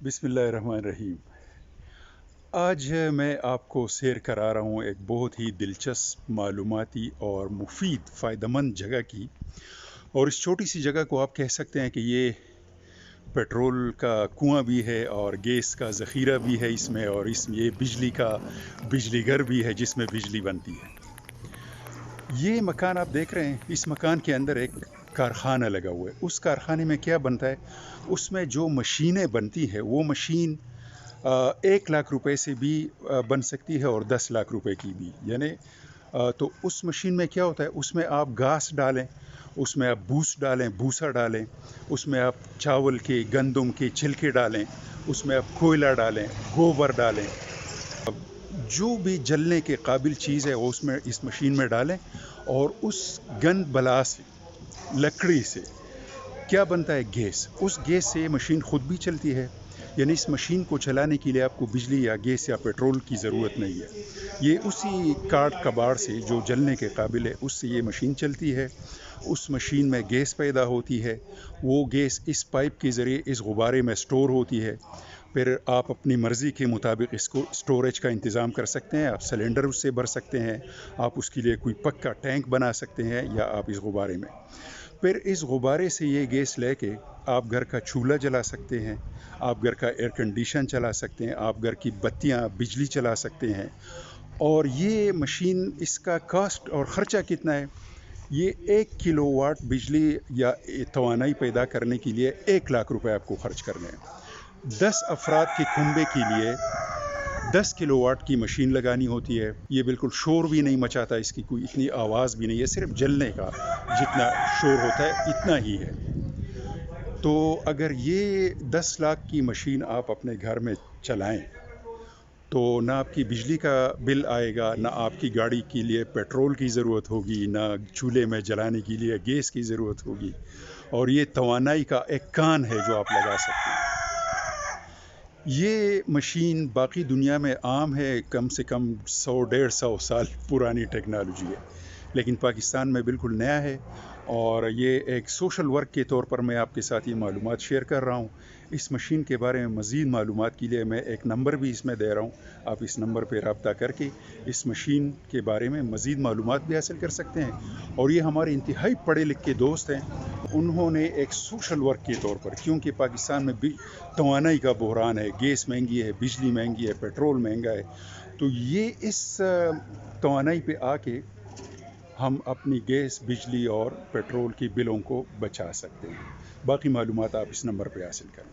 بسم اللہ الرحمن الرحیم۔ آج میں آپ کو سیر کرا رہا ہوں ایک بہت ہی دلچسپ، معلوماتی اور مفید فائدہ مند جگہ کی، اور اس چھوٹی سی جگہ کو آپ کہہ سکتے ہیں کہ یہ پیٹرول کا کنواں بھی ہے اور گیس کا ذخیرہ بھی ہے اس میں، اور اس میں یہ بجلی گھر بھی ہے جس میں بجلی بنتی ہے۔ یہ مکان آپ دیکھ رہے ہیں، اس مکان کے اندر ایک کارخانہ لگا ہوا ہے۔ اس کارخانے میں کیا بنتا ہے؟ اس میں جو مشینیں بنتی ہے وہ مشین 1 لاکھ روپے سے بھی بن سکتی ہے اور 10 لاکھ روپے کی بھی، یعنی تو اس مشین میں کیا ہوتا ہے، اس میں آپ گھاس ڈالیں، اس میں آپ بھوسا ڈالیں، اس میں آپ چاول کے گندم کے چھلکے ڈالیں، اس میں آپ کوئلہ ڈالیں، گوبر ڈالیں، جو بھی جلنے کے قابل چیز ہے وہ اس مشین میں ڈالیں، اور اس گند بلا سے، لکڑی سے کیا بنتا ہے؟ گیس۔ اس گیس سے یہ مشین خود بھی چلتی ہے، یعنی اس مشین کو چلانے کے لیے آپ کو بجلی یا گیس یا پیٹرول کی ضرورت نہیں ہے۔ یہ اسی کاٹ کباڑ سے جو جلنے کے قابل ہے اس سے یہ مشین چلتی ہے۔ اس مشین میں گیس پیدا ہوتی ہے، وہ گیس اس پائپ کے ذریعے اس غبارے میں سٹور ہوتی ہے۔ پھر آپ اپنی مرضی کے مطابق اس کو سٹوریج کا انتظام کر سکتے ہیں، آپ سلنڈر اس سے بھر سکتے ہیں، آپ اس کے لیے کوئی پکا ٹینک بنا سکتے ہیں، یا آپ اس غبارے میں، پھر اس غبارے سے یہ گیس لے کے آپ گھر کا چولہا جلا سکتے ہیں، آپ گھر کا ایئر کنڈیشن چلا سکتے ہیں، آپ گھر کی بتیاں بجلی چلا سکتے ہیں۔ اور یہ مشین، اس کا کاسٹ اور خرچہ کتنا ہے؟ یہ 1 کلو واٹ بجلی یا توانائی پیدا کرنے کے لیے 1 لاکھ روپے آپ کو خرچ کرنے ہیں۔ 10 افراد کے کنبے کے لیے 10 کلو واٹ کی مشین لگانی ہوتی ہے۔ یہ بالکل شور بھی نہیں مچاتا، اس کی کوئی اتنی آواز بھی نہیں ہے، صرف جلنے کا جتنا شور ہوتا ہے اتنا ہی ہے۔ تو اگر یہ 10 لاکھ کی مشین آپ اپنے گھر میں چلائیں تو نہ آپ کی بجلی کا بل آئے گا، نہ آپ کی گاڑی کے لیے پیٹرول کی ضرورت ہوگی، نہ چولہے میں جلانے کے لیے گیس کی ضرورت ہوگی، اور یہ توانائی کا ایک کان ہے جو آپ لگا سکتے ہیں۔ یہ مشین باقی دنیا میں عام ہے، کم سے کم 100-150 سال پرانی ٹیکنالوجی ہے، لیکن پاکستان میں بالکل نیا ہے، اور یہ ایک سوشل ورک کے طور پر میں آپ کے ساتھ یہ معلومات شیئر کر رہا ہوں۔ اس مشین کے بارے میں مزید معلومات کے لیے میں ایک نمبر بھی اس میں دے رہا ہوں، آپ اس نمبر پہ رابطہ کر کے اس مشین کے بارے میں مزید معلومات بھی حاصل کر سکتے ہیں۔ اور یہ ہمارے انتہائی پڑھے لکھے دوست ہیں، انہوں نے ایک سوشل ورک کے طور پر، کیونکہ پاکستان میں توانائی کا بحران ہے، گیس مہنگی ہے، بجلی مہنگی ہے، پیٹرول مہنگا ہے، تو یہ اس توانائی پہ آ کے ہم اپنی گیس، بجلی اور پیٹرول کی بلوں کو بچا سکتے ہیں۔ باقی معلومات آپ اس نمبر پہ حاصل کریں۔